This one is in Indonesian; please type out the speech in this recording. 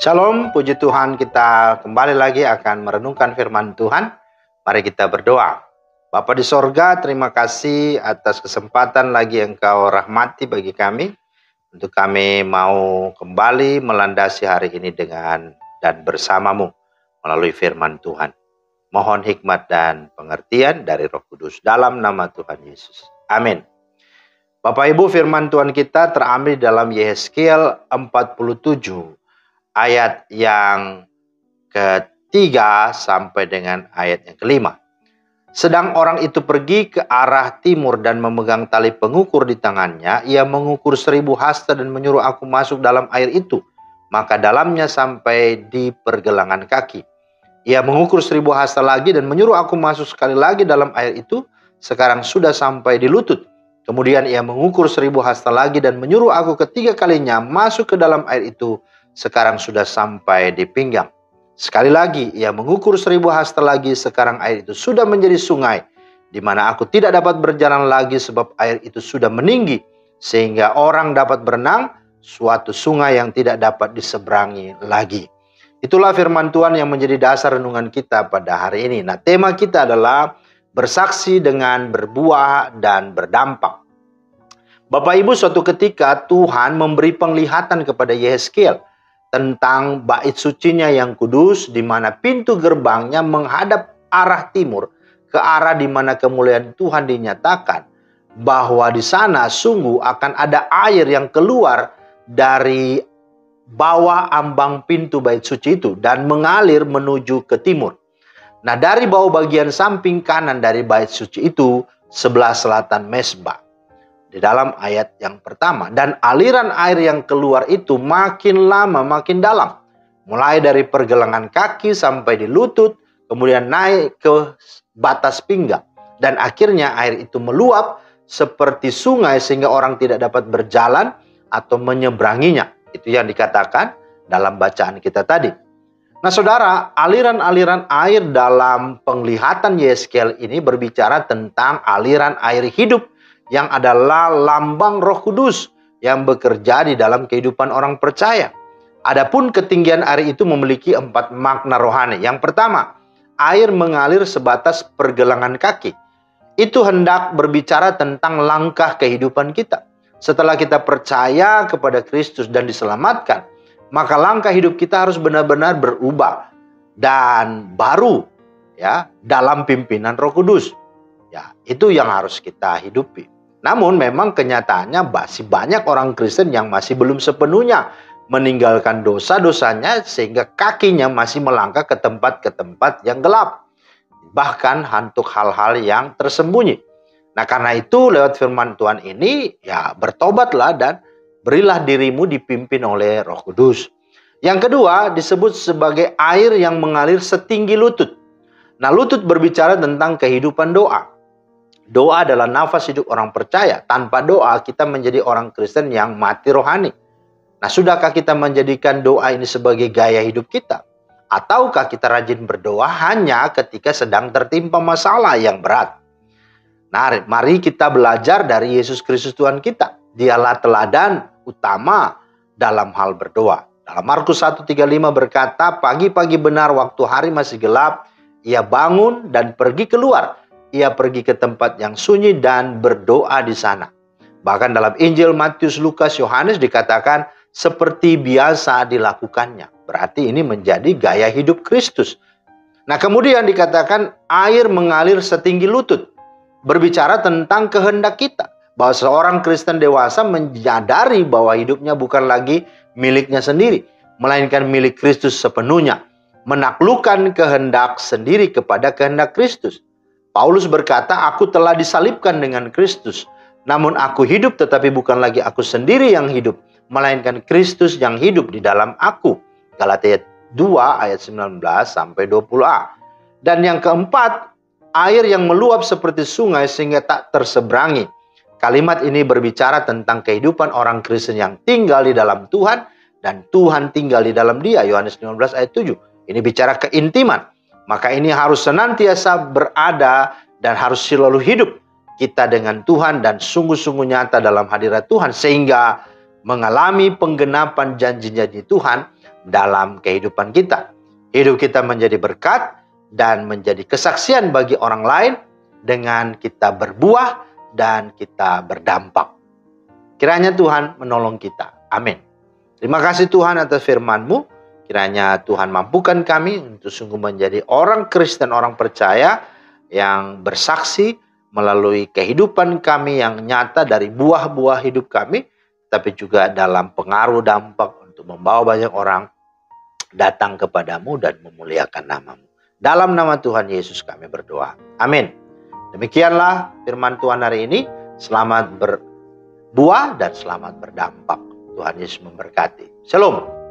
Shalom, puji Tuhan, kita kembali lagi akan merenungkan firman Tuhan. Mari kita berdoa. Bapa di sorga, terima kasih atas kesempatan lagi Engkau rahmati bagi kami. Untuk kami mau kembali melandasi hari ini dengan dan bersamamu melalui firman Tuhan. Mohon hikmat dan pengertian dari Roh Kudus dalam nama Tuhan Yesus. Amin. Bapak Ibu, firman Tuhan kita terambil dalam Yehezkiel 47. Ayat yang ketiga sampai dengan ayat yang kelima. Sedang orang itu pergi ke arah timur dan memegang tali pengukur di tangannya. Ia mengukur 1000 hasta dan menyuruh aku masuk dalam air itu. Maka dalamnya sampai di pergelangan kaki. Ia mengukur 1000 hasta lagi dan menyuruh aku masuk sekali lagi dalam air itu. Sekarang sudah sampai di lutut. Kemudian ia mengukur 1000 hasta lagi dan menyuruh aku ketiga kalinya masuk ke dalam air itu. Sekarang sudah sampai di pinggang. Sekali lagi ia mengukur 1000 hasta lagi. Sekarang air itu sudah menjadi sungai, di mana aku tidak dapat berjalan lagi sebab air itu sudah meninggi, sehingga orang dapat berenang, suatu sungai yang tidak dapat diseberangi lagi. Itulah firman Tuhan yang menjadi dasar renungan kita pada hari ini. Nah, tema kita adalah bersaksi dengan berbuah dan berdampak. Bapak Ibu, suatu ketika Tuhan memberi penglihatan kepada Yehezkiel tentang bait sucinya yang kudus, di mana pintu gerbangnya menghadap arah timur, ke arah di mana kemuliaan Tuhan dinyatakan, bahwa di sana sungguh akan ada air yang keluar dari bawah ambang pintu bait suci itu dan mengalir menuju ke timur. Nah, dari bawah bagian samping kanan dari bait suci itu, sebelah selatan mezbah. Di dalam ayat yang pertama, dan aliran air yang keluar itu makin lama makin dalam, mulai dari pergelangan kaki sampai di lutut, kemudian naik ke batas pinggang, dan akhirnya air itu meluap seperti sungai sehingga orang tidak dapat berjalan atau menyeberanginya. Itu yang dikatakan dalam bacaan kita tadi. Nah, saudara, aliran-aliran air dalam penglihatan Yehezkiel ini berbicara tentang aliran air hidup yang adalah lambang Roh Kudus yang bekerja di dalam kehidupan orang percaya. Adapun ketinggian air itu memiliki 4 makna rohani. Yang pertama, air mengalir sebatas pergelangan kaki. Itu hendak berbicara tentang langkah kehidupan kita. Setelah kita percaya kepada Kristus dan diselamatkan, maka langkah hidup kita harus benar-benar berubah dan baru, ya, dalam pimpinan Roh Kudus. Ya, itu yang harus kita hidupi. Namun memang kenyataannya masih banyak orang Kristen yang masih belum sepenuhnya meninggalkan dosa-dosanya sehingga kakinya masih melangkah ke tempat yang gelap. Bahkan untuk hal-hal yang tersembunyi. Nah, karena itu lewat firman Tuhan ini, ya, bertobatlah dan berilah dirimu dipimpin oleh Roh Kudus. Yang kedua disebut sebagai air yang mengalir setinggi lutut. Nah, lutut berbicara tentang kehidupan doa. Doa adalah nafas hidup orang percaya. Tanpa doa kita menjadi orang Kristen yang mati rohani. Nah, sudahkah kita menjadikan doa ini sebagai gaya hidup kita? Ataukah kita rajin berdoa hanya ketika sedang tertimpa masalah yang berat? Nah, mari kita belajar dari Yesus Kristus Tuhan kita. Dialah teladan utama dalam hal berdoa. Dalam Markus 1:35 berkata, pagi-pagi benar waktu hari masih gelap, ia bangun dan pergi keluar. Ia pergi ke tempat yang sunyi dan berdoa di sana. Bahkan dalam Injil Matius, Lukas, Yohanes dikatakan seperti biasa dilakukannya. Berarti ini menjadi gaya hidup Kristus. Nah, kemudian dikatakan air mengalir setinggi lutut. Berbicara tentang kehendak kita. Bahwa seorang Kristen dewasa menyadari bahwa hidupnya bukan lagi miliknya sendiri, melainkan milik Kristus sepenuhnya. Menaklukkan kehendak sendiri kepada kehendak Kristus. Paulus berkata, aku telah disalibkan dengan Kristus. Namun aku hidup tetapi bukan lagi aku sendiri yang hidup, melainkan Kristus yang hidup di dalam aku. Galatia 2 ayat 19 sampai 20a. Dan yang keempat, air yang meluap seperti sungai sehingga tak terseberangi. Kalimat ini berbicara tentang kehidupan orang Kristen yang tinggal di dalam Tuhan dan Tuhan tinggal di dalam dia. Yohanes 15 ayat 7. Ini bicara keintiman. Maka ini harus senantiasa berada dan harus selalu hidup kita dengan Tuhan dan sungguh-sungguh nyata dalam hadirat Tuhan. Sehingga mengalami penggenapan janji-janji Tuhan dalam kehidupan kita. Hidup kita menjadi berkat dan menjadi kesaksian bagi orang lain dengan kita berbuah dan kita berdampak. Kiranya Tuhan menolong kita. Amin. Terima kasih Tuhan atas firman-Mu. Kiranya Tuhan mampukan kami untuk sungguh menjadi orang Kristen, orang percaya yang bersaksi melalui kehidupan kami yang nyata dari buah-buah hidup kami, tapi juga dalam pengaruh dampak untuk membawa banyak orang datang kepadamu dan memuliakan nama-Mu. Dalam nama Tuhan Yesus kami berdoa. Amin. Demikianlah firman Tuhan hari ini. Selamat berbuah dan selamat berdampak. Tuhan Yesus memberkati. Shalom.